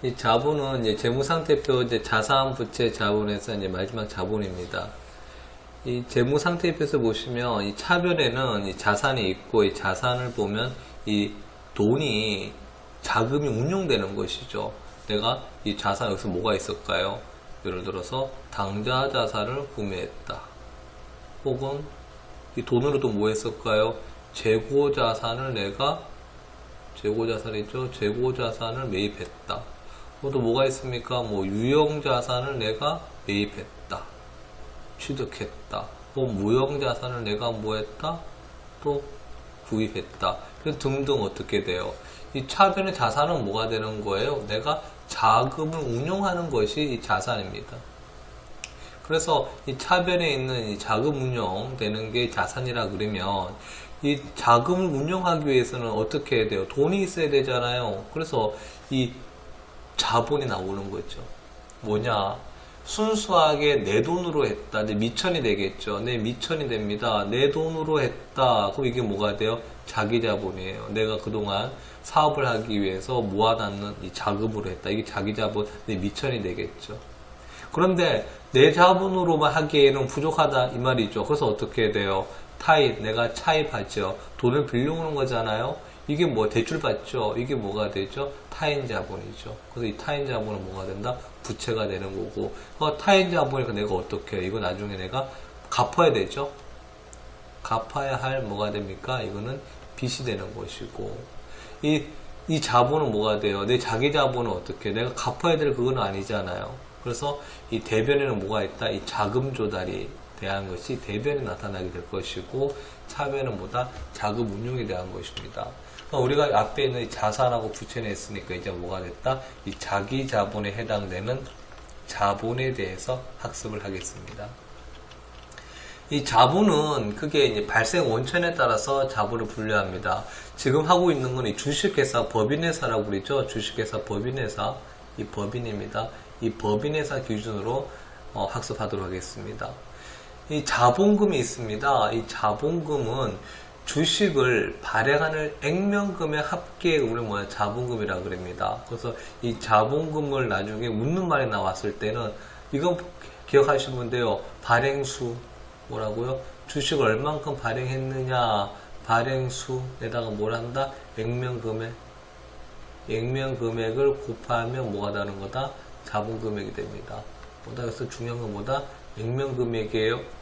이 자본은 이제 재무상태표 이제 자산, 부채, 자본에서 이제 마지막 자본입니다. 이 재무상태표에서 보시면 이 차변에는 이 자산이 있고 이 자산을 보면 이 돈이 자금이 운용되는 것이죠. 내가 이 자산 여기서 뭐가 있을까요? 예를 들어서 당좌 자산을 구매했다. 혹은 이 돈으로도 뭐 했을까요? 재고 자산을 내가 재고 자산이죠. 재고 자산을 매입했다. 또 뭐가 있습니까? 뭐 유형 자산을 내가 매입했다. 취득했다. 또 무형 자산을 내가 뭐 했다? 또 구입했다. 등등 어떻게 돼요? 이 차변의 자산은 뭐가 되는 거예요? 내가 자금을 운용하는 것이 이 자산입니다. 그래서 이 차변에 있는 이 자금 운용되는 게 자산이라 그러면 이 자금을 운용하기 위해서는 어떻게 해야 돼요? 돈이 있어야 되잖아요. 그래서 이 자본이 나오는 거죠. 뭐냐? 순수하게 내 돈으로 했다. 내 미천이 되겠죠. 내 미천이 됩니다. 내 돈으로 했다. 그럼 이게 뭐가 돼요? 자기 자본이에요. 내가 그동안 사업을 하기 위해서 모아놨는 이 자금으로 했다. 이게 자기 자본, 내 미천이 되겠죠. 그런데 내 자본으로만 하기에는 부족하다 이 말이죠. 그래서 어떻게 해야 돼요? 타입, 내가 차입하죠. 돈을 빌려오는 거잖아요. 이게 뭐 대출 받죠. 이게 뭐가 되죠? 타인 자본이죠. 그래서 이 타인 자본은 뭐가 된다? 부채가 되는 거고. 타인 자본이니까 내가 어떻게 해요? 이거 나중에 내가 갚아야 되죠. 갚아야 할 뭐가 됩니까? 이거는 빚이 되는 것이고. 이 자본은 뭐가 돼요? 내 자기 자본은 어떻게 해요? 내가 갚아야 될 그건 아니잖아요. 그래서 이 대변에는 뭐가 있다? 이 자금 조달이 대한 것이 대변에 나타나게 될 것이고, 차변은 뭐다? 자금 운용에 대한 것입니다. 우리가 앞에 있는 이 자산하고 부채는 했으니까 이제 뭐가 됐다? 이 자기 자본에 해당되는 자본에 대해서 학습을 하겠습니다. 이 자본은 크게 이제 발생 원천에 따라서 자본을 분류합니다. 지금 하고 있는 건 이 주식회사 법인회사라고 그러죠. 주식회사 법인회사, 이 법인입니다. 이 법인회사 기준으로 학습하도록 하겠습니다. 이 자본금이 있습니다. 이 자본금은 주식을 발행하는 액면금의 합계액을 뭐야? 자본금이라고 그럽니다. 그래서 이 자본금을 나중에 묻는 말이 나왔을 때는 이거 기억하시면 분데요. 발행수 뭐라고요? 주식을 얼만큼 발행했느냐 발행수에다가 뭘 한다? 액면금액 액면금액을 곱하면 뭐가 다른 거다? 자본금액이 됩니다. 보다 그래서 중요한 건 뭐다? 액면금액이에요.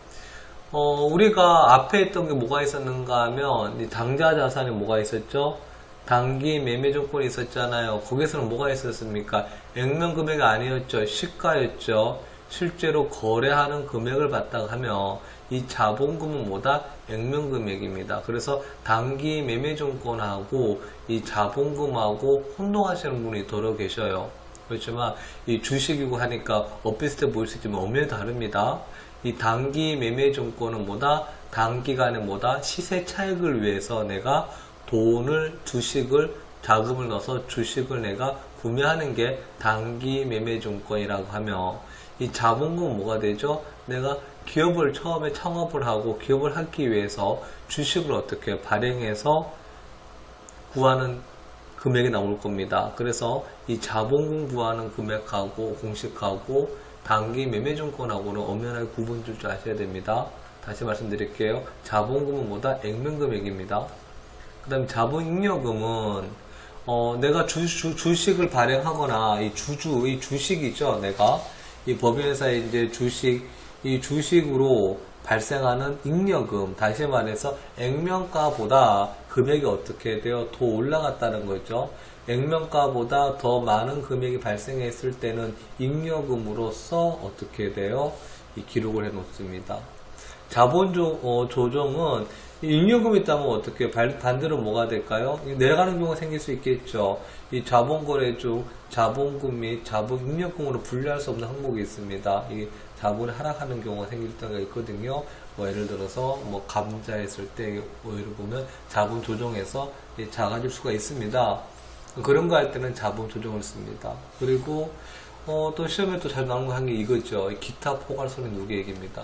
우리가 앞에 했던 게 뭐가 있었는가 하면 당좌 자산에 뭐가 있었죠? 단기 매매 조건이 있었잖아요. 거기서는 뭐가 있었습니까? 액면금액이 아니었죠. 시가였죠. 실제로 거래하는 금액을 봤다고 하면 이 자본금은 뭐다? 액면금액입니다. 그래서 단기 매매 조건하고 이 자본금하고 혼동하시는 분이 더러 계셔요. 그렇지만 이 주식이고 하니까 엇비슷해 보일 수 있지만 엄연히 다릅니다. 이 단기 매매 증권은 뭐다? 단기간에 뭐다? 시세 차익을 위해서 내가 돈을, 주식을, 자금을 넣어서 주식을 내가 구매하는 게 단기 매매 증권이라고 하며, 이 자본금은 뭐가 되죠? 내가 기업을 처음에 창업을 하고 기업을 하기 위해서 주식을 어떻게 발행해서 구하는 금액이 나올 겁니다. 그래서 이 자본금 구하는 금액하고 공식하고 단기 매매증권하고는 엄연하게 구분 줄 아셔야 됩니다. 다시 말씀드릴게요. 자본금은 뭐다? 액면금액입니다. 그 다음에 자본잉여금은 내가 주식을 발행하거나 이 주식이죠. 내가 이 법인회사에 이제 이 주식으로 발생하는 잉여금, 다시 말해서 액면가보다 금액이 어떻게 돼요? 더 올라갔다는 거죠. 액면가보다 더 많은 금액이 발생했을 때는 잉여금으로서 어떻게 돼요? 이 기록을 해 놓습니다. 자본 조정은 잉여금이 있다면 어떻게 반대로 뭐가 될까요? 내려가는 경우가 생길 수 있겠죠. 이 자본거래 중 자본금 및 자본잉여금으로 분류할 수 없는 항목이 있습니다. 이 자본이 하락하는 경우가 생길 때가 있거든요. 예를 들어서 감자했을 때 예를 보면 자본 조정에서 작아질 수가 있습니다. 그런 거 할 때는 자본 조정을 씁니다. 그리고 또 시험에 또 잘 나오는 거 한 게 이거죠. 기타 포괄손익 누계액입니다.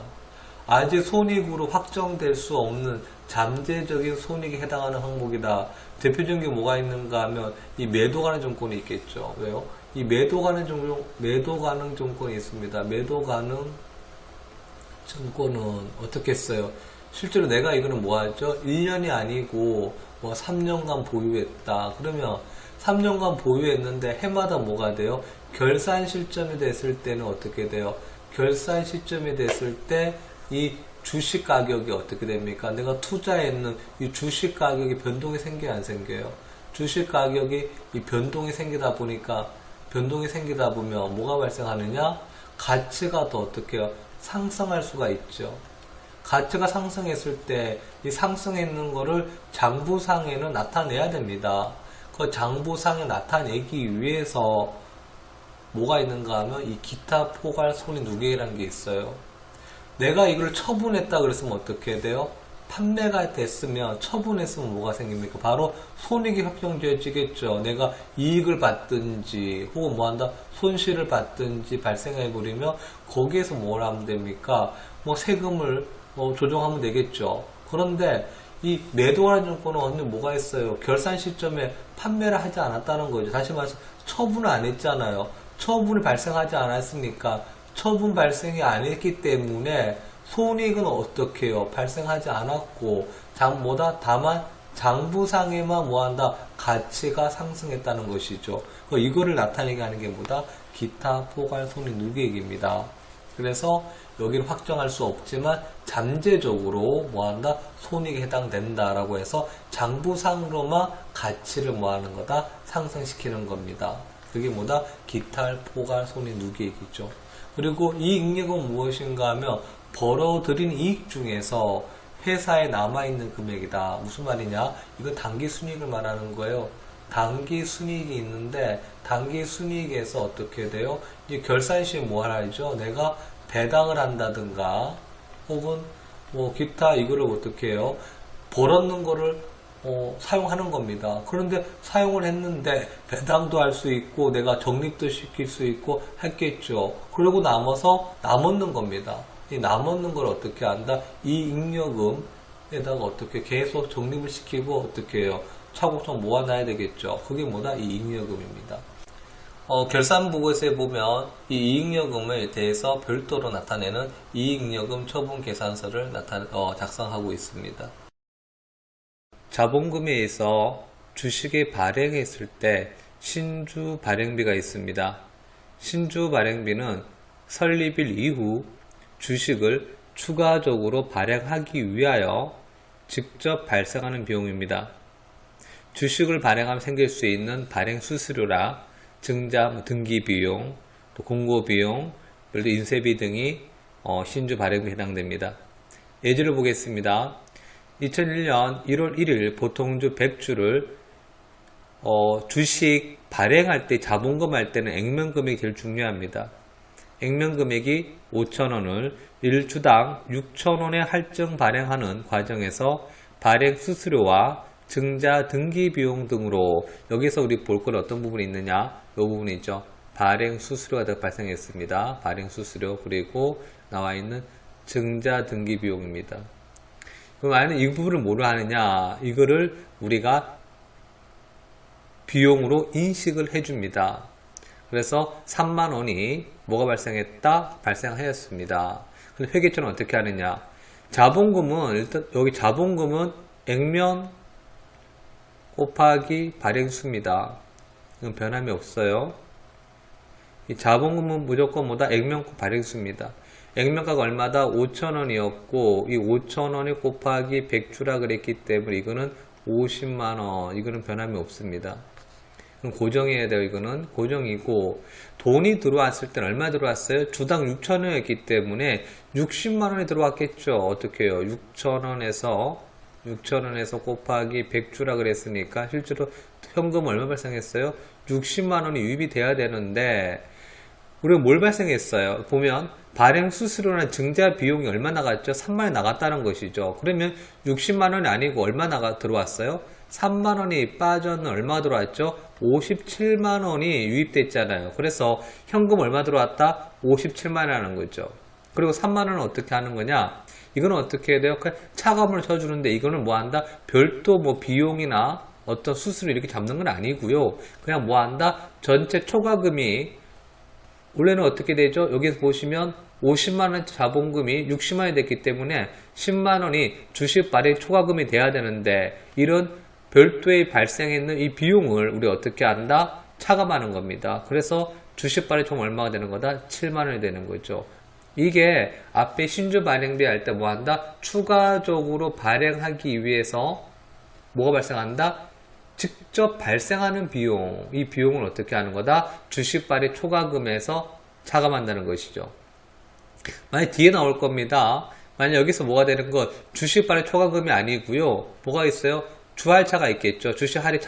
아직 손익으로 확정될 수 없는 잠재적인 손익에 해당하는 항목이다. 대표적인 게 뭐가 있는가 하면 이 매도가는 증권이 있겠죠. 왜요? 이 매도 가능 증권이 있습니다. 매도 가능 증권은 어떻게 써요? 실제로 내가 이거는 뭐 하죠? 1년이 아니고 뭐 3년간 보유했다. 그러면 3년간 보유했는데 해마다 뭐가 돼요? 결산 시점이 됐을 때는 어떻게 돼요? 결산 시점이 됐을 때 이 주식 가격이 어떻게 됩니까? 내가 투자했는 이 주식 가격이 변동이 생겨요, 안 생겨요? 주식 가격이 이 변동이 생기다 보니까 변동이 생기다 보면 뭐가 발생하느냐? 가치가 더 어떻게 해요? 상승할 수가 있죠. 가치가 상승했을 때 이 상승했는 거를 장부상에는 나타내야 됩니다. 그 장부상에 나타내기 위해서 뭐가 있는가 하면 이 기타 포괄 손익 누계라는 게 있어요. 내가 이걸 처분했다 그랬으면 어떻게 돼요? 판매가 됐으면 처분했으면 뭐가 생깁니까? 바로 손익이 확정되어지겠죠. 내가 이익을 받든지 혹은 뭐한다 손실을 받든지 발생해버리면 거기에서 뭘 하면 됩니까? 뭐 세금을 조정하면 되겠죠. 그런데 이 매도하는 증권은 언니 뭐가 있어요? 결산 시점에 판매를 하지 않았다는 거죠. 다시 말해서 처분을 안 했잖아요. 처분이 발생하지 않았으니까 처분 발생이 안 했기 때문에 손익은 어떻게 해요? 발생하지 않았고 다만 장부상에만 뭐한다? 가치가 상승했다는 것이죠. 이거를 나타내게 하는 게 뭐다? 기타 포괄 손익 누계액입니다. 그래서 여기를 확정할 수 없지만 잠재적으로 뭐한다? 손익에 해당된다라고 해서 장부상으로만 가치를 뭐하는 거다? 상승시키는 겁니다. 그게 뭐다? 기타 포괄 손익 누계액이죠. 그리고 이익력은 무엇인가 하면 벌어들인 이익 중에서 회사에 남아있는 금액이다. 무슨 말이냐? 이건 단기 순이익을 말하는 거예요. 단기 순이익이 있는데 단기 순이익에서 어떻게 돼요? 이제 결산 시에 뭐 하죠? 내가 배당을 한다든가 혹은 뭐 기타 이거를 어떻게 해요? 벌었는 거를 사용하는 겁니다. 그런데 사용을 했는데 배당도 할 수 있고 내가 적립도 시킬 수 있고 했겠죠. 그러고 남았는 겁니다. 이 남았는 걸 어떻게 한다? 이 잉여금에다가 어떻게 계속 적립을 시키고 어떻게 해요? 차곡차곡 모아놔야 되겠죠. 그게 뭐다? 이 잉여금입니다. 결산보고서에 보면 이 이익여금에 대해서 별도로 나타내는 이익여금 처분 계산서를 작성하고 있습니다. 자본금에 의해서 주식이 발행했을 때 신주 발행비가 있습니다. 신주 발행비는 설립일 이후 주식을 추가적으로 발행하기 위하여 직접 발생하는 비용입니다. 주식을 발행하면 생길 수 있는 발행 수수료라 증자 등기 비용, 또 공고 비용, 인쇄비 등이 신주 발행비에 해당됩니다. 예제를 보겠습니다. 2001년 1월 1일 보통주 100주를 주식 발행할 때 자본금 할 때는 액면금액이 제일 중요합니다. 액면금액이 5,000원을 1주당 6,000원에 할증 발행하는 과정에서 발행 수수료와 증자 등기 비용 등으로 여기서 우리 볼 건 어떤 부분이 있느냐? 이 부분이 있죠. 발행 수수료가 발생했습니다. 발행 수수료 그리고 나와 있는 증자 등기 비용입니다. 그럼 만약 이 부분을 뭐로 하느냐? 이거를 우리가 비용으로 인식을 해줍니다. 그래서 3만원이 뭐가 발생했다? 발생하였습니다. 근데 회계처는 어떻게 하느냐? 자본금은 일단 여기 자본금은 액면 곱하기 발행수입니다. 이건 변함이 없어요. 이 자본금은 무조건 뭐다? 액면 발행수입니다. 액면가가 얼마다? 5,000원이었고 이 5,000원이 곱하기 100주라 그랬기 때문에 이거는 50만원. 이거는 변함이 없습니다. 그럼 고정해야 돼요. 이거는 고정이고 돈이 들어왔을 때는 얼마 들어왔어요? 주당 6,000원이었기 때문에 60만원이 들어왔겠죠. 어떻게 해요? 6,000원에서 곱하기 100주라 그랬으니까 실제로 현금 얼마 발생했어요? 60만원이 유입이 돼야 되는데 우리가 뭘 발생했어요? 보면 발행 수수료나 증자 비용이 얼마 나갔죠? 3만원이 나갔다는 것이죠. 그러면 60만원이 아니고 얼마 들어왔어요? 3만원이 빠져는 얼마 들어왔죠? 57만원이 유입됐잖아요. 그래서 현금 얼마 들어왔다? 57만원 하는 거죠. 그리고 3만원은 어떻게 하는 거냐? 이거는 어떻게 해야 돼요? 차감을 쳐주는데 이거는 뭐 한다? 별도 뭐 비용이나 어떤 수수료 이렇게 잡는 건 아니고요. 그냥 뭐 한다? 전체 초과금이 원래는 어떻게 되죠? 여기서 보시면 50만원 자본금이 60만원이 됐기 때문에 10만원이 주식 발행 초과금이 돼야 되는데 이런 별도의 발생했는 이 비용을 우리 어떻게 한다? 차감하는 겁니다. 그래서 주식 발행 총 얼마가 되는 거다? 7만원이 되는 거죠. 이게 앞에 신주 발행비 할 때 뭐 한다? 추가적으로 발행하기 위해서 뭐가 발생한다? 직접 발생하는 비용, 이 비용을 어떻게 하는 거다? 주식 발행 초과금에서 차감한다는 것이죠. 만약 뒤에 나올 겁니다. 만약 여기서 뭐가 되는 건 주식 발행 초과금이 아니고요. 뭐가 있어요? 주할차가 있겠죠. 주식 할인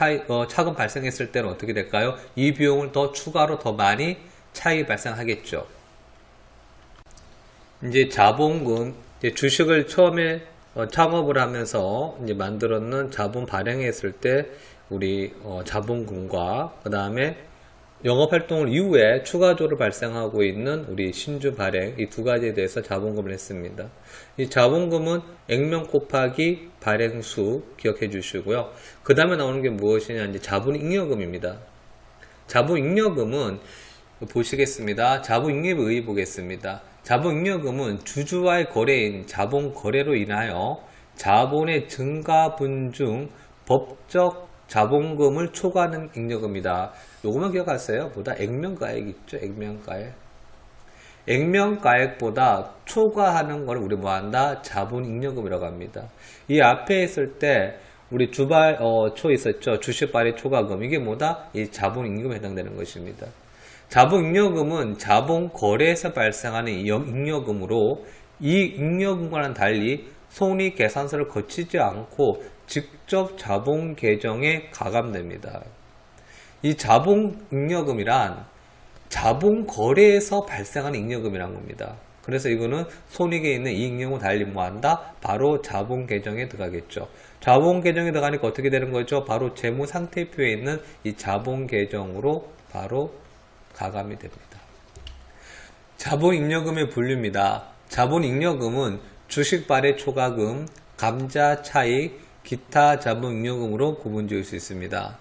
차금 발생했을 때는 어떻게 될까요? 이 비용을 더 추가로 더 많이 차익이 발생하겠죠. 이제 자본금, 이제 주식을 처음에 창업을 하면서 이제 만들었는 자본 발행했을 때 우리 자본금과 그 다음에 영업활동을 이후에 추가적으로 발생하고 있는 우리 신주 발행 이 두 가지에 대해서 자본금을 했습니다. 이 자본금은 액면 곱하기 발행수 기억해 주시고요. 그 다음에 나오는 게 무엇이냐 이제 자본잉여금입니다. 자본잉여금은 보시겠습니다. 자본잉여의 의의 보겠습니다. 자본잉여금은 주주와의 거래인 자본거래로 인하여 자본의 증가분 중 법적 자본금을 초과하는 잉여금이다. 요것만 기억하세요. 보다 액면가액 있죠. 액면가액. 액면가액보다 초과하는 걸 우리 뭐한다? 자본잉여금이라고 합니다. 이 앞에 있을 때 우리 초 있었죠. 주식발행 초과금. 이게 뭐다? 이 자본잉여금에 해당되는 것입니다. 자본잉여금은 자본거래에서 발생하는 잉여금으로 이 잉여금과는 달리 손익계산서를 거치지 않고 직접 자본계정에 가감됩니다. 이 자본잉여금이란 자본거래에서 발생하는 잉여금이란 겁니다. 그래서 이거는 손익에 있는 이 잉여금과 달리 뭐한다? 바로 자본계정에 들어가겠죠. 자본계정에 들어가니까 어떻게 되는 거죠? 바로 재무상태표에 있는 이 자본계정으로 바로 가감이 됩니다. 자본잉여금의 분류입니다. 자본잉여금은 주식발행 초과금, 감자차익, 기타 자본잉여금으로 구분지을 수 있습니다.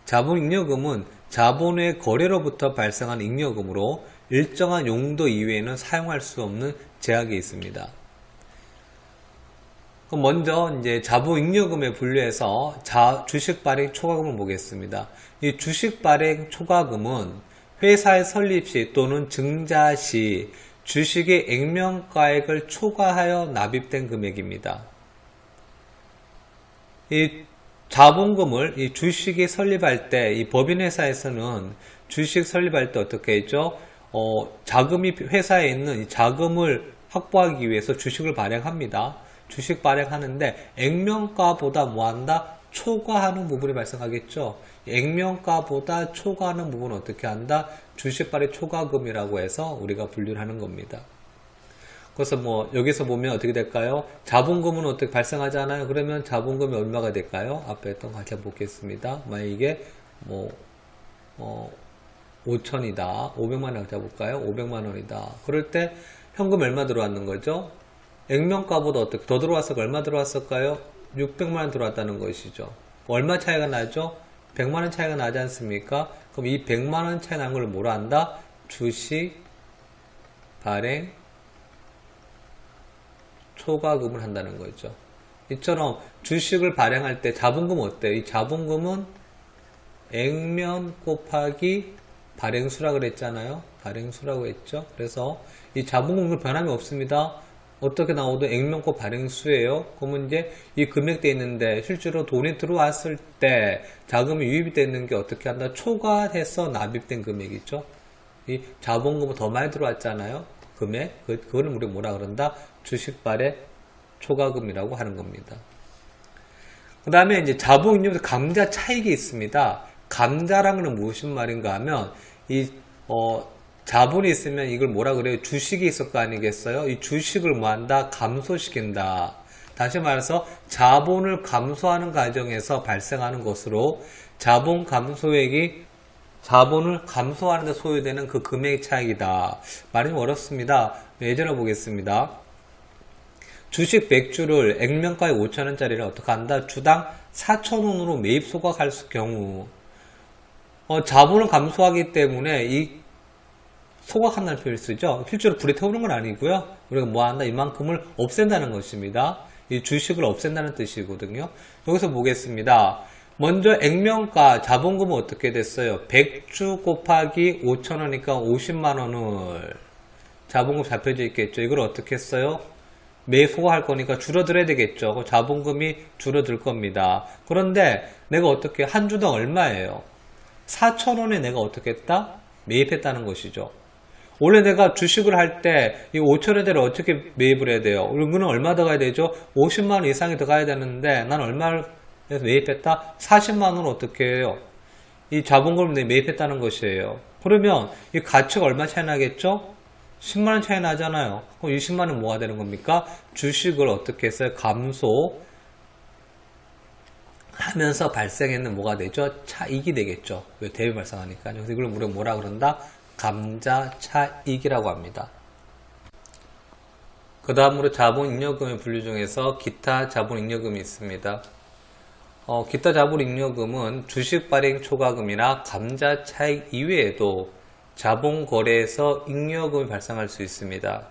자본잉여금은 자본의 거래로부터 발생한 잉여금으로 일정한 용도 이외에는 사용할 수 없는 제약이 있습니다. 그럼 먼저 이제 자본잉여금에 분류해서 주식발행 초과금을 보겠습니다. 이 주식발행 초과금은 회사의 설립 시 또는 증자 시 주식의 액면가액을 초과하여 납입된 금액입니다. 이 자본금을 이 주식이 설립할 때 이 법인회사에서는 주식 설립할 때 어떻게 했죠? 자금이 회사에 있는 이 자금을 확보하기 위해서 주식을 발행합니다. 주식 발행하는데 액면가보다 뭐한다? 초과하는 부분이 발생하겠죠. 액면가보다 초과하는 부분은 어떻게 한다? 주식 발행 초과금이라고 해서 우리가 분류를 하는 겁니다. 그래서 뭐 여기서 보면 어떻게 될까요? 자본금은 어떻게 발생하잖아요. 그러면 자본금이 얼마가 될까요? 앞에 했던 거 같이 보겠습니다. 만약 이게 뭐 5천이다. 500만 원 잡아볼까요? 500만 원이다. 그럴 때 현금 얼마 들어왔는 거죠? 액면가보다 어떻게 더 들어왔을까? 얼마 들어왔을까요? 600만 원 들어왔다는 것이죠. 얼마 차이가 나죠? 100만 원 차이가 나지 않습니까? 그럼 이 100만 원 차이 난 걸 뭐라 한다? 주식 발행 초과금을 한다는 거죠. 이처럼 주식을 발행할 때 자본금은 어때요? 이 자본금은 액면 곱하기 발행수라고 그랬잖아요. 발행수라고 했죠. 그래서 이 자본금은 변함이 없습니다. 어떻게 나오도 액면고 발행수예요. 그러면 이제 이 금액대 있는데 실제로 돈이 들어왔을 때 자금이 유입이 되는 게 어떻게 한다? 초과해서 납입된 금액이죠. 이 자본금은 더 많이 들어왔잖아요. 금액. 그거는 우리 뭐라 그런다? 주식발행 초과금이라고 하는 겁니다. 그 다음에 이제 자본잉여금에서 감자 차익이 있습니다. 감자라는 건 무슨 말인가 하면 자본이 있으면 이걸 뭐라 그래요? 주식이 있을 거 아니겠어요? 이 주식을 뭐한다? 감소시킨다. 다시 말해서 자본을 감소하는 과정에서 발생하는 것으로 자본 감소액이 자본을 감소하는 데 소요되는 그 금액 차익이다. 말이 좀 어렵습니다. 예전에 보겠습니다. 주식 100주를 액면가에 5,000원짜리를 어떻게 한다? 주당 4,000원으로 매입 소각할 경우 자본을 감소하기 때문에 이 소각한다는 표현을 쓰죠. 실제로 불에 태우는 건 아니고요. 우리가 뭐 한다? 이만큼을 없앤다는 것입니다. 이 주식을 없앤다는 뜻이거든요. 여기서 보겠습니다. 먼저 액면가 자본금은 어떻게 됐어요? 100주 곱하기 5,000원이니까 50만원을 자본금 잡혀져 있겠죠. 이걸 어떻게 했어요? 매일 소각할 거니까 줄어들어야 되겠죠. 자본금이 줄어들 겁니다. 그런데 내가 어떻게 한 주당 얼마예요? 4,000원에 내가 어떻게 했다? 매입했다는 것이죠. 원래 내가 주식을 할 때 이 5,000원대로 어떻게 매입을 해야 돼요? 이거는 얼마 더 가야 되죠? 50만원 이상이 더 가야 되는데 난 얼마를 매입했다? 40만원을 어떻게 해요? 이 자본금을 매입했다는 것이에요. 그러면 이 가치가 얼마 차이 나겠죠? 10만원 차이 나잖아요. 그럼 20만원 뭐가 되는 겁니까? 주식을 어떻게 했어요? 감소 하면서 발생했는 뭐가 되죠? 차익이 되겠죠. 왜 대비 발생하니까. 그래서 이걸 우리가 뭐라 그런다? 감자 차익이라고 합니다. 그 다음으로 자본잉여금의 분류 중에서 기타 자본잉여금이 있습니다. 기타 자본잉여금은 주식 발행 초과금이나 감자 차익 이외에도 자본거래에서 잉여금이 발생할 수 있습니다.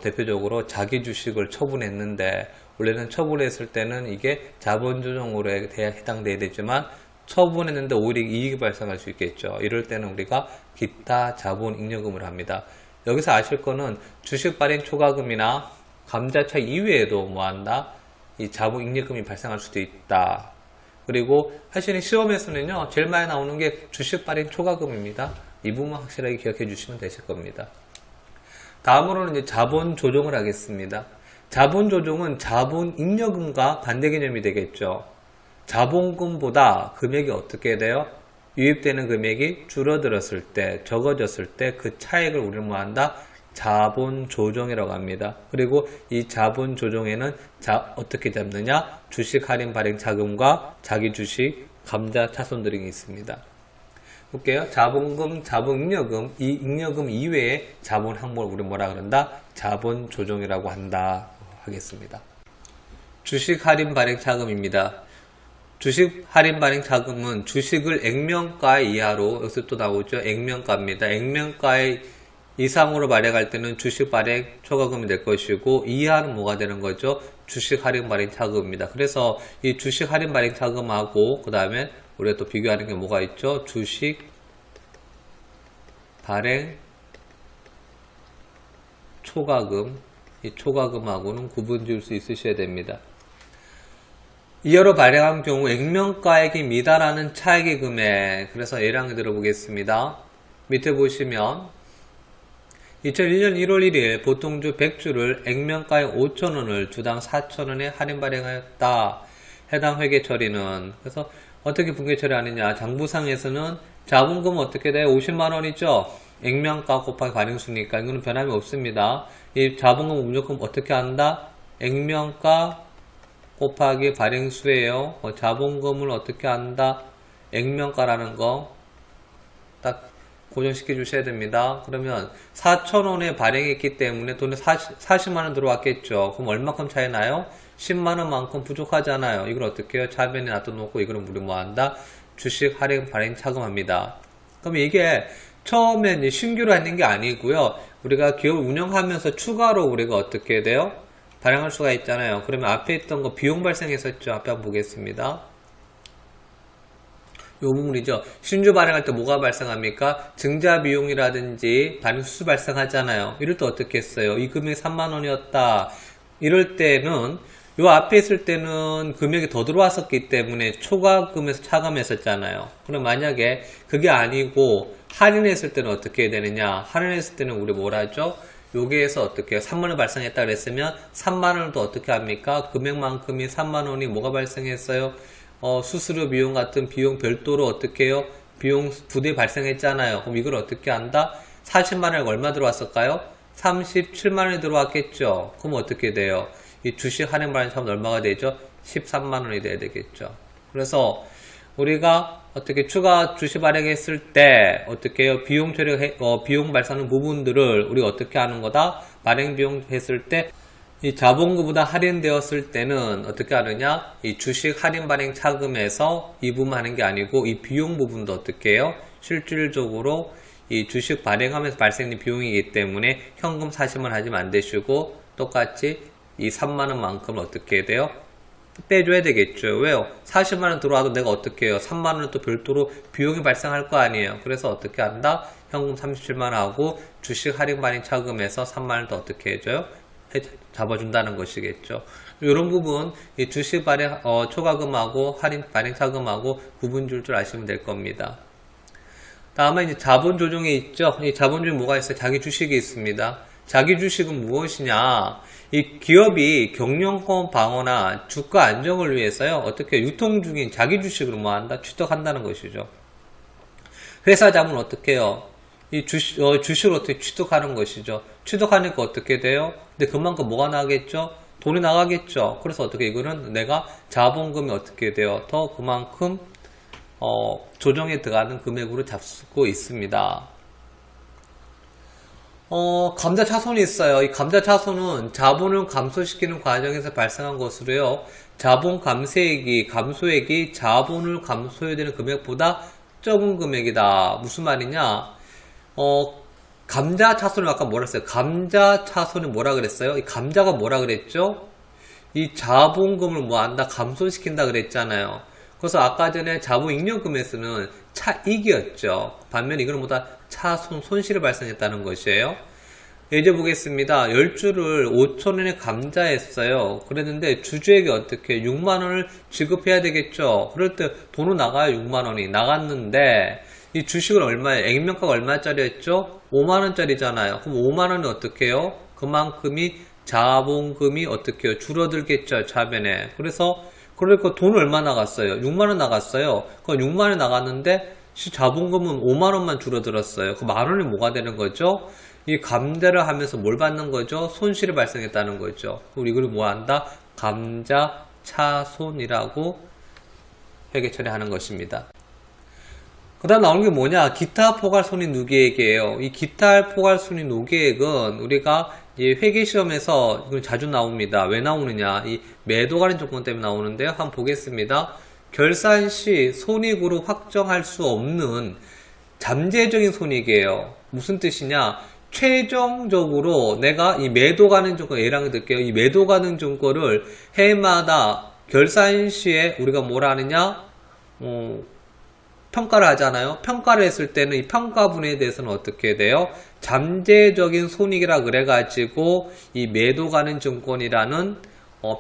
대표적으로 자기 주식을 처분했는데 원래는 처분했을 때는 이게 자본조정으로 해당돼야 되지만 처분했는데 오히려 이익이 발생할 수 있겠죠. 이럴 때는 우리가 기타 자본잉여금을 합니다. 여기서 아실 거는 주식 발행 초과금이나 감자 차익 이외에도 뭐한다? 이 자본잉여금이 발생할 수도 있다. 그리고 사실은 시험에서는요 제일 많이 나오는 게 주식 발행 초과금입니다. 이 부분 확실하게 기억해 주시면 되실 겁니다. 다음으로는 이제 자본 조정을 하겠습니다. 자본 조정은 자본잉여금과 반대 개념이 되겠죠. 자본금보다 금액이 어떻게 돼요? 유입되는 금액이 줄어들었을 때, 적어졌을 때 그 차익을 우리는 뭐한다? 자본 조정이라고 합니다. 그리고 이 자본 조정에는 어떻게 잡느냐? 주식 할인 발행 자금과 자기 주식 감자 차손 등이 있습니다. 볼게요. 자본금, 자본잉여금, 이 잉여금 이외에 자본 항목을 우리 뭐라 그런다? 자본 조정이라고 한다 하겠습니다. 주식 할인 발행 자금입니다. 주식 할인 발행 자금은 주식을 액면가 이하로, 여기서 또 나오죠. 액면가입니다. 액면가의 이상으로 발행할 때는 주식 발행 초과금이 될 것이고 이하는 뭐가 되는 거죠? 주식 할인 발행 자금입니다. 그래서 이 주식 할인 발행 자금하고 그 다음에 우리가 또 비교하는 게 뭐가 있죠? 주식 발행 초과금, 이 초과금하고는 구분 지을 수 있으셔야 됩니다. 이하로 발행한 경우 액면가액이 미달하는 차익의 금액, 그래서 예를 한개 들어보겠습니다. 밑에 보시면 2001년 1월 1일 보통주 100주를 액면가액 5,000원을 주당 4,000원에 할인 발행하였다. 해당 회계 처리는, 그래서 어떻게 분계 처리하느냐? 장부상에서는 자본금은 어떻게 돼요? 50만원이죠? 액면가 곱하기 발행수니까 이거는 변함이 없습니다. 이 자본금은 무조건 어떻게 한다? 액면가 곱하기 발행수예요. 자본금을 어떻게 한다? 액면가라는 거 딱 고정시켜 주셔야 됩니다. 그러면 4,000원에 발행했기 때문에 돈이 40만원 들어왔겠죠. 그럼 얼마큼 차이 나요? 10만원만큼 부족하잖아요. 이걸 어떻게 해요? 차변에 놔둬놓고 이거는 우리 뭐한다? 주식 할인 발행 차금합니다. 그럼 이게 처음에 이제 신규로 하는 게 아니고요. 우리가 기업을 운영하면서 추가로 우리가 어떻게 돼요? 발행할 수가 있잖아요. 그러면 앞에 있던 거 비용 발생했었죠. 앞에 한번 보겠습니다. 이 부분이죠. 신주 발행할 때 뭐가 발생합니까? 증자 비용이라든지 발행 수수 발생하잖아요. 이럴 때 어떻게 했어요? 이 금액이 3만원이었다. 이럴 때는 요 앞에 있을 때는 금액이 더 들어왔었기 때문에 초과금에서 차감했었잖아요. 그럼 만약에 그게 아니고 할인했을 때는 어떻게 해야 되느냐? 할인했을 때는 우리 뭐라 하죠? 여기에서 어떻게 해요? 3만원 발생했다 그랬으면 3만원을 또 어떻게 합니까? 금액만큼이 3만원이 뭐가 발생했어요? 수수료 비용 같은 비용 별도로 어떻게 해요? 비용 부대 발생했잖아요. 그럼 이걸 어떻게 한다? 40만원에 얼마 들어왔을까요? 37만원이 들어왔겠죠. 그럼 어떻게 돼요? 이 주식 할인 발행 차면 얼마가 되죠? 13만원이 돼야 되겠죠. 그래서 우리가 어떻게 추가 주식 발행했을 때 어떻게 해요? 비용 처리 비용 발생하는 부분들을 우리가 어떻게 하는 거다? 발행 비용 했을 때 이 자본금보다 할인되었을 때는 어떻게 하느냐? 이 주식 할인 발행 차금에서 이 부분 하는 게 아니고 이 비용 부분도 어떻게 해요? 실질적으로 이 주식 발행하면서 발생된 비용이기 때문에 현금 사실만 하시면 안 되시고 똑같이 이 3만원만큼을 어떻게 해야 돼요? 떼줘야 되겠죠. 왜요? 40만원 들어와도 내가 어떻게 해요? 3만원은 또 별도로 비용이 발생할 거 아니에요. 그래서 어떻게 한다? 현금 37만원 하고 주식 할인 발행 차금에서 3만원 더 어떻게 해줘요? 잡아준다는 것이겠죠. 이런 부분 이 주식 발행 초과금하고 할인 발행 차금하고 구분 줄 아시면 될 겁니다. 다음에 이제 자본 조정이 있죠. 이 자본 조정이 뭐가 있어요? 자기 주식이 있습니다. 자기 주식은 무엇이냐? 이 기업이 경영권 방어나 주가 안정을 위해서요. 어떻게 유통 중인 자기 주식을 뭐 한다? 취득한다는 것이죠. 회사 자본은 어떻게 해요? 이 주식을 어떻게 취득하는 것이죠. 취득하니까 어떻게 돼요? 근데 그만큼 뭐가 나가겠죠? 돈이 나가겠죠. 그래서 어떻게 이거는 내가 자본금이 어떻게 돼요? 더 그만큼 조정에 들어가는 금액으로 잡고 있습니다. 감자 차손이 있어요. 이 감자 차손은 자본을 감소시키는 과정에서 발생한 것으로요. 자본 감소액이 자본을 감소해야 되는 금액보다 적은 금액이다. 무슨 말이냐? 감자 차손을 아까 뭐라 했어요? 감자 차손이 뭐라 그랬어요? 이 감자가 뭐라 그랬죠? 이 자본금을 뭐 한다? 감소시킨다 그랬잖아요. 그래서 아까 전에 자본잉여금에서는 차익이었죠. 반면 이거는 뭐다? 손실이 발생했다는 것이에요. 이제 보겠습니다. 10주를 5,000원에 감자했어요. 그랬는데 주주에게 어떻게 6만원을 지급해야 되겠죠. 그럴 때 돈은 나가요. 6만원이 나갔는데 이 주식은 얼마예요? 액면가가 얼마짜리였죠? 5만원짜리잖아요. 그럼 5만원이 어떻게 해요? 그만큼이 자본금이 어떻게 해요? 줄어들겠죠. 자변에. 그러니까 돈 얼마 나갔어요? 6만원 나갔어요. 그럼 6만원 나갔는데 자본금은 5만원만 줄어들었어요. 그 만원이 뭐가 되는 거죠? 이 감자를 하면서 뭘 받는 거죠? 손실이 발생했다는 거죠. 우리 이걸 뭐 한다? 감자 차손이라고 회계 처리하는 것입니다. 그 다음 나오는 게 뭐냐? 기타 포괄손익 누계액이에요. 이 기타 포괄손익 누계액은 우리가 회계 시험에서 이건 자주 나옵니다. 왜 나오느냐? 이 매도 관련 조건 때문에 나오는데요. 한번 보겠습니다. 결산 시 손익으로 확정할 수 없는 잠재적인 손익이에요. 무슨 뜻이냐? 최종적으로 내가 이 매도 가능 증권 A랑 들게요. 이 매도 가능 증권을 해마다 결산 시에 우리가 뭐라 하느냐? 평가를 하잖아요. 평가를 했을 때는 이 평가분에 대해서는 어떻게 돼요? 잠재적인 손익이라 그래가지고 이 매도 가능 증권이라는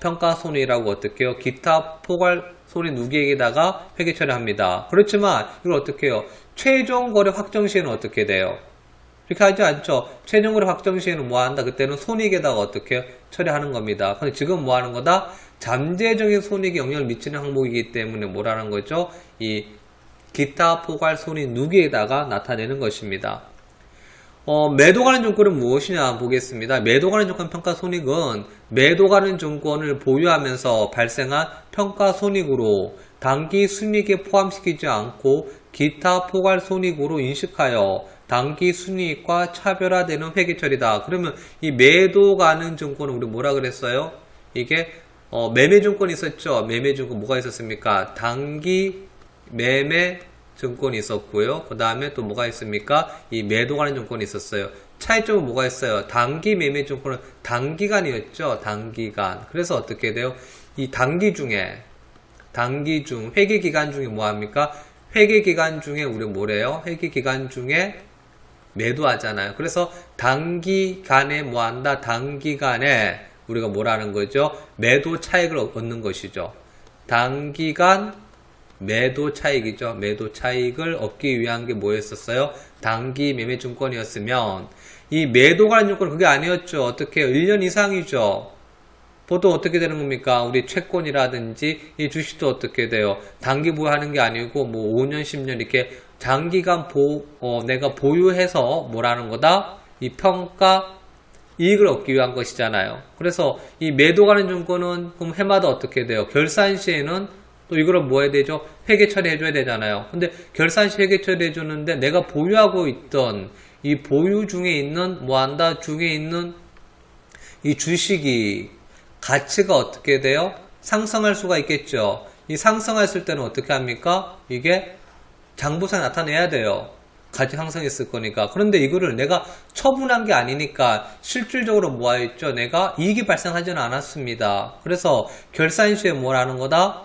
평가손익이라고 어떻게 해요? 기타 포괄 손익 누계액에다가 회계 처리합니다. 그렇지만 이걸 어떻게 해요? 최종 거래 확정 시에는 어떻게 돼요? 이렇게 하지 않죠. 최종 거래 확정 시에는 뭐 한다? 그때는 손익에다가 어떻게 처리하는 겁니다. 근데 지금 뭐 하는 거다? 잠재적인 손익에 영향을 미치는 항목이기 때문에 뭐라는 거죠? 이 기타 포괄 손익 누계에다가 나타내는 것입니다. 매도 가능 증권은 무엇이냐 보겠습니다. 매도 가능 증권 평가 손익은 매도 가능 증권을 보유하면서 발생한 평가 손익으로 단기 순이익에 포함시키지 않고 기타 포괄 손익으로 인식하여 단기 순이익과 차별화되는 회계 처리다. 그러면 이 매도 가능 증권은 우리 뭐라 그랬어요? 이게 매매 증권이 있었죠. 매매 증권 뭐가 있었습니까? 단기 매매 증권이 있었고요. 그 다음에 또 뭐가 있습니까? 이 매도 관련 증권이 있었어요. 차이점은 뭐가 있어요? 단기 매매 증권은 단기간이었죠. 단기간. 그래서 어떻게 돼요? 이 단기 중 회계 기간 중에 뭐 합니까? 회계 기간 중에 우리 뭐래요? 회계 기간 중에 매도하잖아요. 그래서 단기간에 뭐 한다? 단기간에 우리가 뭐라는 거죠? 매도 차익을 얻는 것이죠. 단기간 매도 차익이죠. 매도 차익을 얻기 위한 게 뭐였었어요? 단기 매매 증권이었으면 이 매도 관련 증권은 그게 아니었죠. 어떻게 해요? 1년 이상이죠. 보통 어떻게 되는 겁니까? 우리 채권이라든지 이 주식도 어떻게 돼요? 단기 보유하는 게 아니고 뭐 5년, 10년 이렇게 장기간 내가 보유해서 뭐라는 거다? 이 평가 이익을 얻기 위한 것이잖아요. 그래서 이 매도 관련 증권은 그럼 해마다 어떻게 돼요? 결산 시에는 또 이거를 뭐 해야 되죠? 회계 처리해줘야 되잖아요. 근데 결산 시 회계 처리해줬는데 내가 보유하고 있던 이 보유 중에 있는 뭐 한다? 중에 있는 이 주식이 가치가 어떻게 돼요? 상승할 수가 있겠죠. 이 상승했을 때는 어떻게 합니까? 이게 장부상에 나타내야 돼요. 가치 상승했을 거니까. 그런데 이거를 내가 처분한 게 아니니까 실질적으로 모아있죠. 내가 이익이 발생하지는 않았습니다. 그래서 결산시에 뭐라는 거다?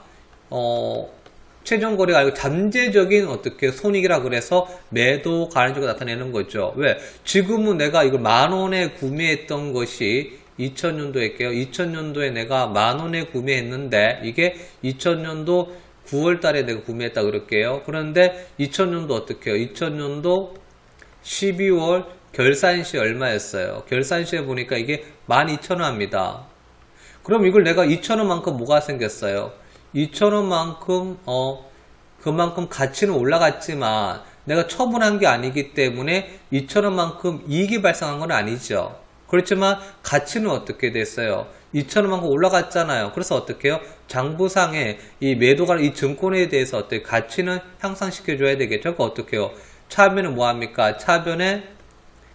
최종 거래가 아니고 잠재적인 어떻게 손익이라 그래서 매도 가능성을 나타내는 거죠. 왜? 지금은 내가 이걸 10,000원에 구매했던 것이 2000년도에 할게요. 2000년도에 내가 10,000원에 구매했는데 이게 2000년도 9월 달에 내가 구매했다 그럴게요. 그런데 2000년도 어떻게 해요? 2000년도 12월 결산시 얼마였어요? 결산시에 보니까 이게 12,000원입니다. 그럼 이걸 내가 2,000원만큼 뭐가 생겼어요? 2,000원만큼 그만큼 가치는 올라갔지만 내가 처분한 게 아니기 때문에 2,000원만큼 이익이 발생한 건 아니죠. 그렇지만 가치는 어떻게 됐어요? 2,000원만큼 올라갔잖아요. 그래서 어떻게 해요? 장부상에 이 매도가 이 증권에 대해서 어떻게 가치는 향상시켜 줘야 되겠죠. 그러니까 어떻게 해요? 차변은 뭐합니까? 차변에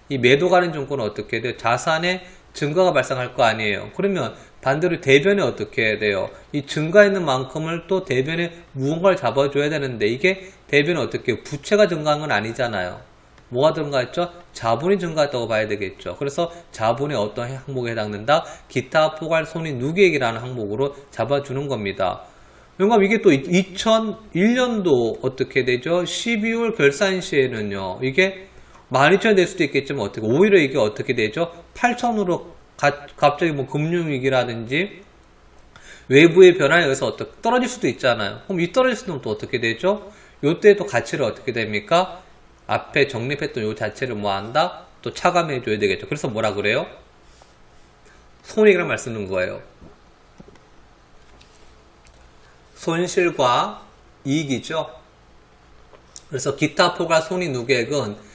이 매도 가는 증권은 어떻게 돼요? 자산의 증가가 발생할 거 아니에요. 그러면 반대로 대변에 어떻게 해야 돼요? 이 증가있는 만큼을 또 대변에 무언가를 잡아줘야 되는데 이게 대변에 어떻게 해요? 부채가 증가한 건 아니잖아요. 뭐가 증가했죠? 자본이 증가했다고 봐야 되겠죠. 그래서 자본의 어떤 항목에 해당된다? 기타 포괄 손익 누계액이라는 항목으로 잡아주는 겁니다. 그러니까 이게 또 2001년도 어떻게 되죠? 12월 결산 시에는요. 이게 12,000원 될 수도 있겠지만 어떻게 오히려 이게 어떻게 되죠? 8,000으로 갑자기 뭐 금융위기라든지 외부의 변화에 의해서 어떻게 떨어질 수도 있잖아요. 그럼 이 떨어질 수는 또 어떻게 되죠? 요때 또 가치를 어떻게 됩니까? 앞에 적립했던 요 자체를 뭐 한다? 또 차감해 줘야 되겠죠. 그래서 뭐라 그래요? 손익이라는 말 쓰는 거예요. 손실과 이익이죠. 그래서 기타 포괄 손익 누계액은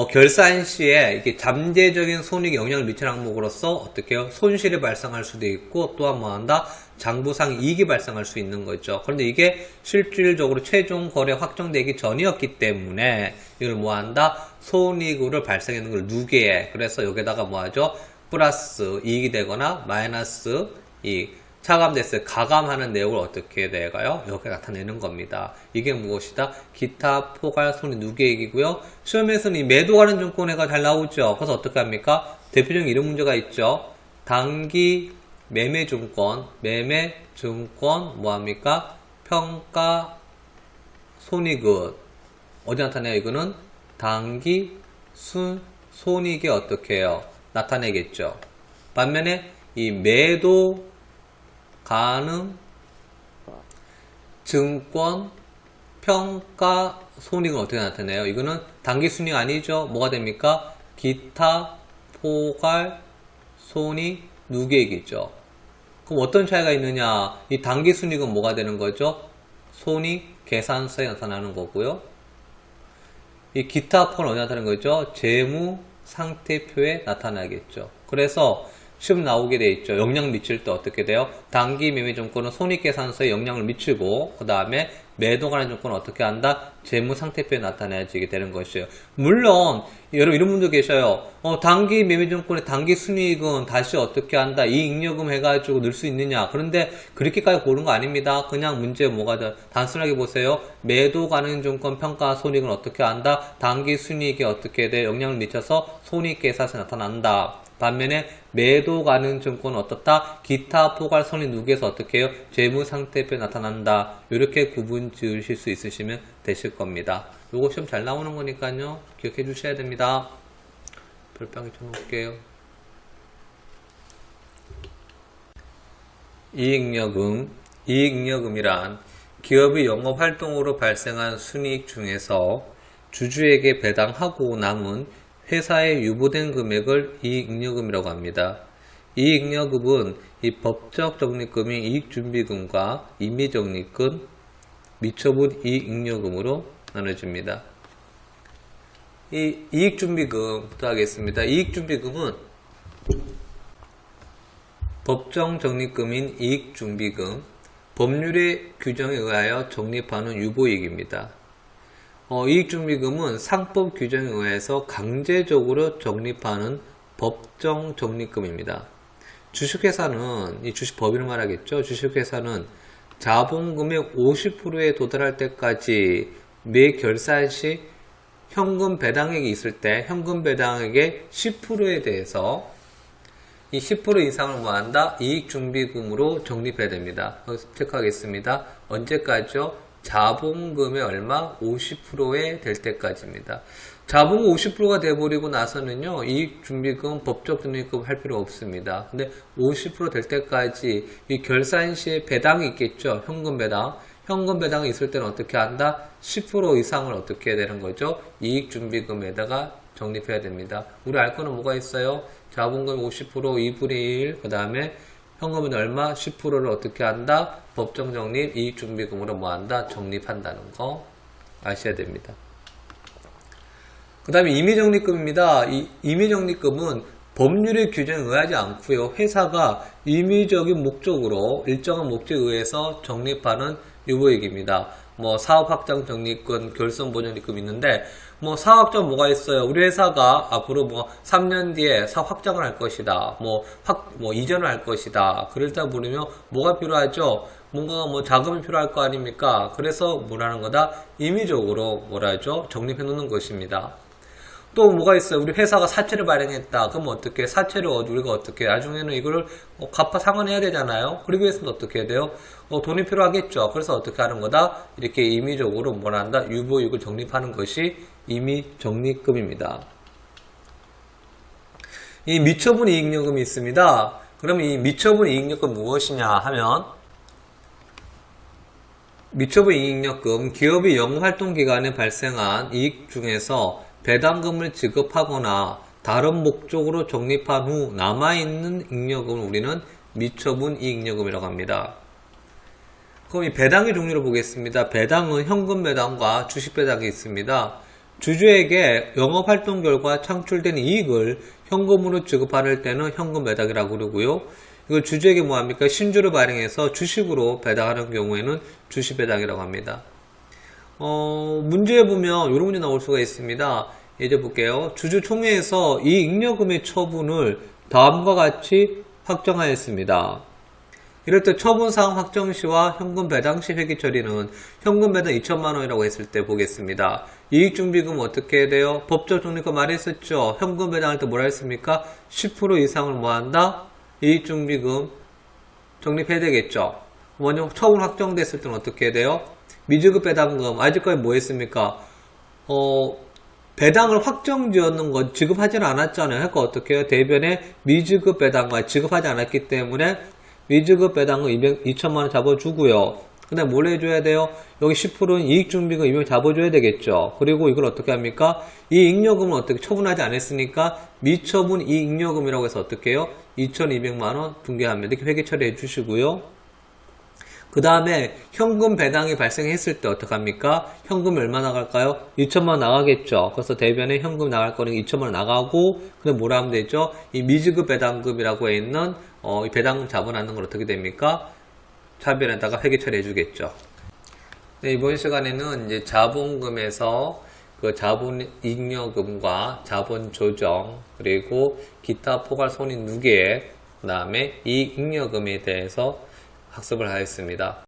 결산 시에 이게 잠재적인 손익에 영향을 미치는 항목으로서 어떻게 해요? 손실이 발생할 수도 있고 또한 뭐 한다? 장부상 이익이 발생할 수 있는 거죠. 그런데 이게 실질적으로 최종 거래 확정되기 전이었기 때문에 이걸 뭐 한다? 손익으로 발생하는 걸 누계해. 그래서 여기다가 뭐 하죠? 플러스 이익이 되거나 마이너스 이익. 차감됐을 때 가감하는 내용을 어떻게 돼가요? 이렇게 나타내는 겁니다. 이게 무엇이다? 기타 포괄 손익 누계액이고요. 시험에서는 이 매도 가는 증권회가 잘 나오죠. 그래서 어떻게 합니까? 대표적인 이런 문제가 있죠. 단기 매매증권 뭐합니까? 평가 손익은 어디 나타내요? 이거는 단기 손익에 어떻게 해요? 나타내겠죠. 반면에 이 매도 가능 증권 평가 손익은 어떻게 나타내요? 이거는 단기 순익 아니죠? 뭐가 됩니까? 기타 포괄 손익 누계액이죠. 그럼 어떤 차이가 있느냐? 이 단기 순익은 뭐가 되는 거죠? 손익 계산서에 나타나는 거고요. 이 기타 포괄은 어디 나타나는 거죠? 재무 상태표에 나타나겠죠. 그래서 시험 나오게 돼 있죠. 영향 미칠 때 어떻게 돼요? 단기 매매증권은 손익계산서에 영향을 미치고 그 다음에 매도 관련 증권은 어떻게 한다? 재무상태표에 나타내지게 되는 것이에요. 물론 여러분 이런 분도 계셔요. 단기 매매증권의 단기 순이익은 다시 어떻게 한다? 이익잉여금 해가지고 넣을 수 있느냐? 그런데 그렇게까지 고른 거 아닙니다. 그냥 문제 뭐가 돼? 단순하게 보세요. 매도 가능 증권 평가 손익은 어떻게 한다? 단기 순이익에 어떻게 돼? 영향을 미쳐서 손익계산서에 나타난다. 반면에 매도 가능 증권은 어떻다? 기타 포괄 손익 누계에서 어떻게 해요? 재무상태표에 나타난다. 이렇게 구분 지으실 수 있으시면 되실 겁니다. 요거 시험 잘 나오는 거니까요. 기억해 주셔야 됩니다. 별표하게 쳐놓을게요. 이익잉여금이란 기업이 영업활동으로 발생한 순이익 중에서 주주에게 배당하고 남은 회사에 유보된 금액을 이익잉여금이라고 합니다. 이익잉여금은 이 법적 적립금인 이익준비금과 임의적립금, 미처분 이익잉여금으로 나눠집니다. 이 이익준비금부터 하겠습니다. 이익준비금은 법정 적립금인 이익준비금, 법률의 규정에 의하여 적립하는 유보이익입니다. 이익준비금은 상법 규정에 의해서 강제적으로 적립하는 법정 적립금입니다. 주식회사는, 이 주식법인을 말하겠죠. 주식회사는 자본금의 50%에 도달할 때까지 매 결산 시 현금 배당액이 있을 때 현금 배당액의 10%에 대해서 이 10% 이상을 뭐한다? 이익준비금으로 적립해야 됩니다. 체크하겠습니다. 언제까지요? 자본금의 얼마? 50%에 될 때까지입니다. 자본금 50%가 돼버리고 나서는요, 이익준비금, 법적 적립금 할 필요 없습니다. 근데 50% 될 때까지 이 결산 시에 배당이 있겠죠? 현금 배당. 현금 배당이 있을 때는 어떻게 한다? 10% 이상을 어떻게 해야 되는 거죠? 이익준비금에다가 적립해야 됩니다. 우리 알 거는 뭐가 있어요? 자본금 50%, 2분의 1, 그 다음에 현금은 얼마? 10%를 어떻게 한다? 법정 적립, 이익준비금으로 뭐 한다? 적립한다는 거 아셔야 됩니다. 그 다음에 임의적립금입니다. 이 임의적립금은 법률의 규정에 의하지 않고요. 회사가 임의적인 목적으로 일정한 목적에 의해서 적립하는 유보액입니다. 뭐 사업확장 적립금, 결손보전입금 있는데 뭐 사업확장 뭐가 있어요? 우리 회사가 앞으로 뭐 3년 뒤에 사업 확장을 할 것이다. 뭐 이전을 할 것이다. 그럴 때 부르면 뭐가 필요하죠? 뭔가 뭐 자금이 필요할 거 아닙니까? 그래서 뭐라는 거다? 임의적으로 뭐라죠? 적립해 놓는 것입니다. 또 뭐가 있어요? 우리 회사가 사채를 발행했다. 그럼 어떻게? 사채를 우리가 어떻게? 나중에는 이거를 갚아 상환해야 되잖아요. 그러기 위해서는 어떻게 해야 돼요? 돈이 필요하겠죠. 그래서 어떻게 하는 거다? 이렇게 임의적으로 뭘 한다? 유보이익을 적립하는 것이 임의적립금입니다. 이 미처분 이익여금이 있습니다. 그럼 이 미처분 이익여금 무엇이냐 하면 미처분 이익여금, 기업이 영업활동 기간에 발생한 이익 중에서 배당금을 지급하거나 다른 목적으로 적립한 후 남아있는 잉여금을 우리는 미처분 이익여금이라고 합니다. 그럼 이 배당의 종류를 보겠습니다. 배당은 현금 배당과 주식 배당이 있습니다. 주주에게 영업활동 결과 창출된 이익을 현금으로 지급할 때는 현금 배당이라고 그러고요. 이걸 주주에게 뭐합니까? 신주를 발행해서 주식으로 배당하는 경우에는 주식 배당이라고 합니다. 문제에 보면 이런 문제 나올 수가 있습니다. 이제 볼게요. 주주총회에서 이 잉여금의 처분을 다음과 같이 확정하였습니다. 이럴 때 처분사항 확정 시와 현금 배당 시 회계 처리는 현금 배당 2천만 원이라고 했을 때 보겠습니다. 이익준비금 어떻게 해야 돼요? 법적 적립금 말했었죠. 현금 배당할 때 뭐라 했습니까? 10% 이상을 뭐 한다? 이익준비금 적립해야 되겠죠. 먼저 처분 확정됐을 때는 어떻게 해야 돼요? 미지급 배당금, 아직까지 뭐 했습니까? 배당을 확정지었는 건 지급하지는 않았잖아요. 그러니까 어떻게 해요? 대변에 미지급 배당과 지급하지 않았기 때문에 미지급 배당금 2천만원 잡아주고요. 그 다음에 뭘 해줘야 돼요? 여기 10%는 이익준비금 이명 잡아줘야 되겠죠. 그리고 이걸 어떻게 합니까? 이 잉여금은 어떻게 처분하지 않았으니까 미처분 이익여금이라고 해서 어떻게 해요? 2,200만원 분개합니다. 이렇게 회계 처리해 주시고요. 그 다음에 현금 배당이 발생했을 때 어떡합니까? 현금이 얼마 나갈까요? 2천만 원 나가겠죠. 그래서 대변에 현금 나갈 거는 2천만 원 나가고, 그럼 뭐라 하면 되죠? 이 미지급 배당금이라고 해 있는, 이 배당금 자본하는 건 어떻게 됩니까? 차변에다가 회계 처리해 주겠죠. 네, 이번 시간에는 이제 자본금에서 그 자본 잉여금과 자본 조정, 그리고 기타 포괄 손익 누계, 그 다음에 이익잉여금에 대해서 학습을 하였습니다.